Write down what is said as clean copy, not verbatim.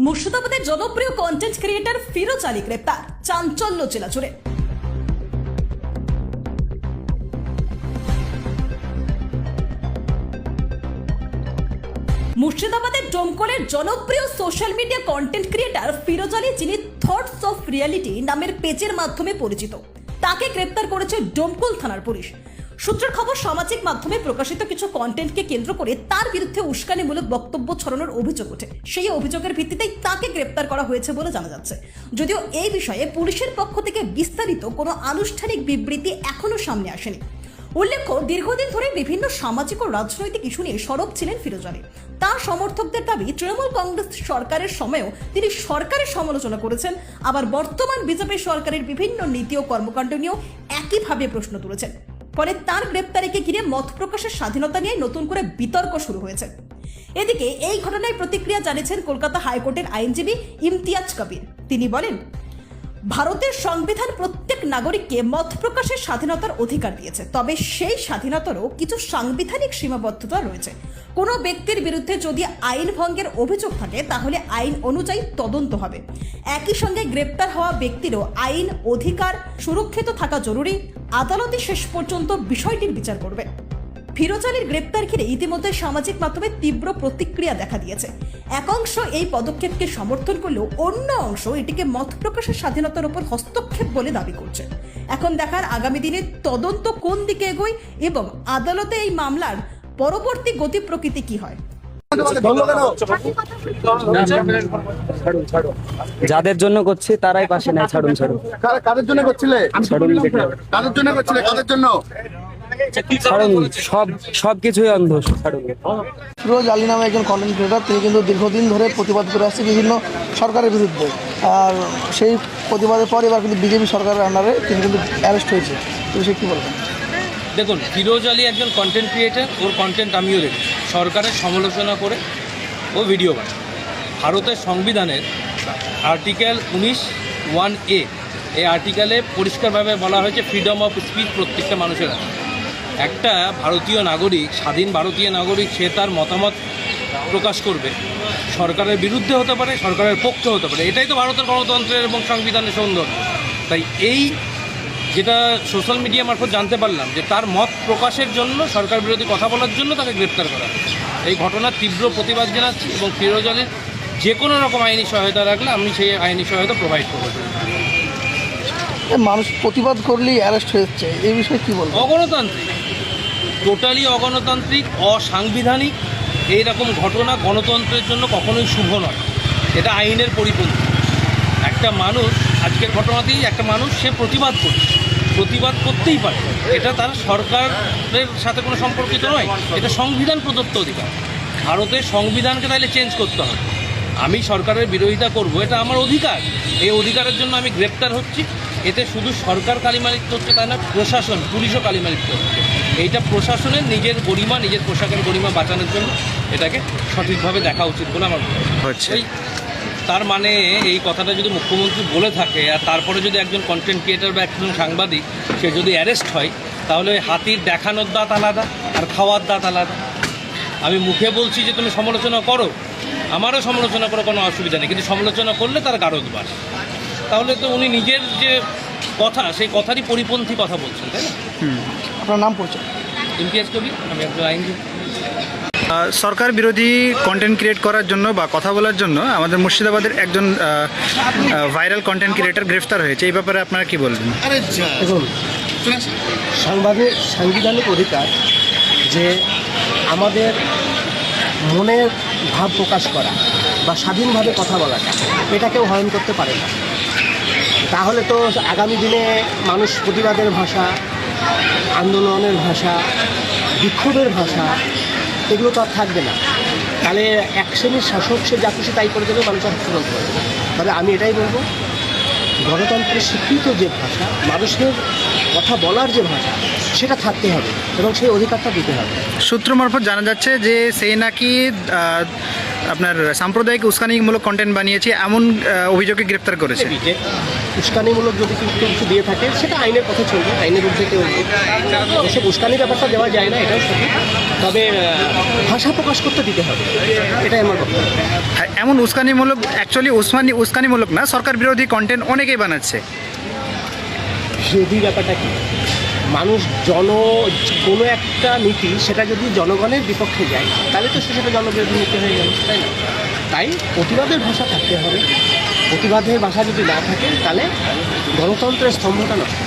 মুর্শিদাবাদের জনপ্রিয় content creator Firoz Ali গ্রেপ্তার, চাঞ্চল্য জেলা জুড়ে। মুর্শিদাবাদের ডোমকলের জনপ্রিয় social media content creator Firoz Ali, যিনি থটস অফ রিয়ালিটি নামের পেজের মাধ্যমে পরিচিত, তাকে গ্রেপ্তার করেছে ডোমকল থানার পুলিশ। সূত্রের খবর, সামাজিক মাধ্যমে প্রকাশিত কিছু কন্টেন্টকে কেন্দ্র করে তার বিরুদ্ধে উস্কানিমূলক বক্তব্য ছড়ানোর অভিযোগ ওঠে। সেই অভিযোগের ভিত্তিতেই তাকে গ্রেপ্তার করা হয়েছে বলে জানা যাচ্ছে। যদিও এই বিষয়ে পুলিশের পক্ষ থেকে বিস্তারিত কোনো আনুষ্ঠানিক বিবৃতি এখনো সামনে আসেনি। উল্লেখ্য, দীর্ঘদিন ধরে বিভিন্ন সামাজিক ও রাজনৈতিক ইস্যু নিয়ে সরব ছিলেন ফিরোজ আলী। তার সমর্থকদের দাবি, তৃণমূল কংগ্রেস সরকারের সময়েও তিনি সরকারের সমালোচনা করেছেন, আবার বর্তমান বিজেপি সরকারের বিভিন্ন নীতি ও কর্মকাণ্ড নিয়েও একইভাবে প্রশ্ন তুলেছেন। ফলে তার গ্রেপ্তারিকে ঘিরে মত প্রকাশের স্বাধীনতা নিয়ে নতুন করে বিতর্ক শুরু হয়েছে। এদিকে এই ঘটনায় প্রতিক্রিয়া জানিয়েছেন কলকাতা হাইকোর্টের আইনজীবী ইমতিয়াজ কবির। তিনি বলেন, ভারতের সংবিধান প্রত্যেক নাগরিককে মত প্রকাশের স্বাধীনতার অধিকার দিয়েছে, তবে সেই স্বাধীনতারও কিছু সাংবিধানিক সীমাবদ্ধতা রয়েছে। কোনো ব্যক্তির বিরুদ্ধে যদি আইন ভঙ্গের অভিযোগ থাকে তাহলে আইন অনুযায়ী তদন্ত হবে। একই সঙ্গে গ্রেপ্তার হওয়া ব্যক্তিরও আইন অধিকার সুরক্ষিত থাকা জরুরি। আদালতে শেষ পর্যন্ত বিষয়টির বিচার করবে। ফিরোজ আলীর গ্রেপ্তার ঘিরে ইতিমধ্যে সামাজিক মাধ্যমে তীব্র প্রতিক্রিয়া দেখা দিয়েছে। এক অংশ এই পদক্ষেপকে সমর্থন করলেও অন্য অংশ এটিকে মত প্রকাশের স্বাধীনতার উপর হস্তক্ষেপ বলে দাবি করছে। এখন দেখার আগামী দিনে তদন্ত কোন দিকে এগোয় এবং আদালতে এই মামলার পরবর্তী গতি প্রকৃতি কি হয়। যাদের জন্য করছি তারাই পাশে নাই, ছাড়ুন ছাড়ুন। কাদের জন্য করছিলে? ছাড়ুন, কাদের জন্য করছিলে? কাদের জন্য? ছাড়ুন, সবকিছুই অন্ধ, ছাড়ুন। ফিরোজ আলী নামে একজন কন্টেন্ট ক্রিয়েটর, তিনি কিন্তু দীর্ঘদিন ধরে প্রতিবাদ করে আসছে বিভিন্ন সরকারের বিরুদ্ধে। আর সেই প্রতিবাদের পর এবার কিন্তু বিজেপি সরকারের আন্ডারে তিনি কিন্তু অ্যারেস্ট হয়েছে। তুমি সে কী বলবেন? দেখুন, ফিরোজ আলী একজন কন্টেন্ট ক্রিয়েটার, ওর কন্টেন্ট আমিও দেখি। সরকারের সমালোচনা করে ও ভিডিও বানায়। ভারতের সংবিধানের আর্টিকেল 19(1)A এই আর্টিকেলে পরিষ্কারভাবে বলা হয়েছে ফ্রিডম অফ স্পিচ প্রত্যেকটা মানুষের আছে। একটা ভারতীয় নাগরিক, স্বাধীন ভারতীয় নাগরিক, সে তার মতামত প্রকাশ করবে। সরকারের বিরুদ্ধে হতে পারে, সরকারের পক্ষে হতে পারে। এটাই তো ভারতের গণতন্ত্রের এবং সংবিধানের সৌন্দর্য। তাই এই যেটা সোশ্যাল মিডিয়া মারফত জানতে পারলাম যে তার মত প্রকাশের জন্য, সরকার বিরোধী কথা বলার জন্য তাকে গ্রেপ্তার করা। এই ঘটনার তীব্র প্রতিবাদ জানাচ্ছি এবং ফিরোজ আলীর যে কোনো রকম আইনি সহায়তা রাখলে আমি সেই আইনি সহায়তা প্রোভাইড করব। মানুষ প্রতিবাদ করলেই অ্যারেস্ট হচ্ছে, এই বিষয়ে কী বলবো? অগণতান্ত্রিক, টোটালি অগণতান্ত্রিক, অসাংবিধানিক এইরকম ঘটনা গণতন্ত্রের জন্য কখনোই শুভ নয়। এটা আইনের পরিপন্থী। একটা মানুষ, আজকের ঘটনাতেই একটা মানুষ সে প্রতিবাদ করতেই পারে। এটা তার সরকারের সাথে কোনো সম্পর্কিত নয়, এটা সংবিধান প্রদত্ত অধিকার। ভারতের সংবিধানকে তাহলে চেঞ্জ করতে হবে। আমি সরকারের বিরোধিতা করব, এটা আমার অধিকার। এই অধিকারের জন্য আমি গ্রেপ্তার হচ্ছি। এতে শুধু সরকার কালিমালিপ্ত হচ্ছে তাই না, প্রশাসন, পুলিশও কালিমালিপ্ত হচ্ছে। এইটা প্রশাসনের নিজের গরিমা, নিজের পোশাকের গরিমা বাঁচানোর জন্য এটাকে সঠিকভাবে দেখা উচিত বলে আমার মনে হচ্ছে। তার মানে এই কথাটা যদি মুখ্যমন্ত্রী বলে থাকে আর তারপরে যদি একজন কন্টেন্ট ক্রিয়েটার বা একজন সাংবাদিক সে যদি অ্যারেস্ট হয়, তাহলে ওই হাতির দেখানোর দাঁত আলাদা আর খাওয়ার দাঁত আলাদা। আমি মুখে বলছি যে তুমি সমালোচনা করো, আমারও সমালোচনা করো, কোনো অসুবিধা নেই, কিন্তু সমালোচনা করলে তার গারদ বাড়ে। তাহলে তো উনি নিজের যে কথা, সেই কথারই পরিপন্থী কথা বলছেন, তাই না? আপনার নাম পরিচয়? ইমতিয়াজ কবির, আমি একজন আইনজীবী। সরকার বিরোধী কন্টেন্ট ক্রিয়েট করার জন্য বা কথা বলার জন্য আমাদের মুর্শিদাবাদের একজন ভাইরাল কন্টেন্ট ক্রিয়েটর গ্রেফতার হয়েছে। এই ব্যাপারে আপনারা কি বলবেন? দেখুন, সাংবিধানিক অধিকার যে আমাদের মনের ভাব প্রকাশ করা বা স্বাধীনভাবে কথা বলাটা, এটা কেউ হয়ন করতে পারে না। তাহলে তো আগামী দিনে মানুষ প্রতিবাদের ভাষা, আন্দোলনের ভাষা, বিক্ষোভের ভাষা, এগুলো তো আর থাকবে না। তাহলে এক শ্রেণীর শাসক সে যা খুশি তাই করে দেবে, মানুষ আর পূরণ করবে। তবে আমি এটাই বলবো, গণতন্ত্রের স্বীকৃত যে ভাষা, মানুষের কথা বলার যে ভাষা, সেটা থাকতে হবে এবং সেই অধিকারটা দিতে হবে। সূত্র মারফত জানা যাচ্ছে যে সে নাকি আপনার সাম্প্রদায়িক উস্কানিমূলক কন্টেন্ট বানিয়েছে এমন অভিযোগে গ্রেপ্তার করেছে। যে উস্কানিমূলক যদি কিছু দিয়ে থাকে সেটা আইনের পথে চলবে, আইনের ঊর্ধ্বে কেউ নেই। এসব উস্কানি ব্যাপারটা দেওয়া যায় না, এটাও সঠিক। তবে ভাষা প্রকাশ করতে দিতে হবে, এটাই আমার বক্তব্য। হ্যাঁ, এমন উস্কানিমূলক, অ্যাকচুয়ালি উস্কানিমূলক না, সরকার বিরোধী কন্টেন্ট অনেকেই বানাচ্ছে। বিরোধী ব্যাপারটা কি, মানুষ কোনো একটা নীতি সেটা যদি জনগণের বিপক্ষে যায় তাহলে তো সেটা জনবিরোধী নীতি হয়ে গেল, তাই না? তাই প্রতিবাদের ভাষা থাকতে হবে। প্রতিবাদের ভাষা যদি না থাকে তাহলে গণতন্ত্রের স্তম্ভটা নষ্ট।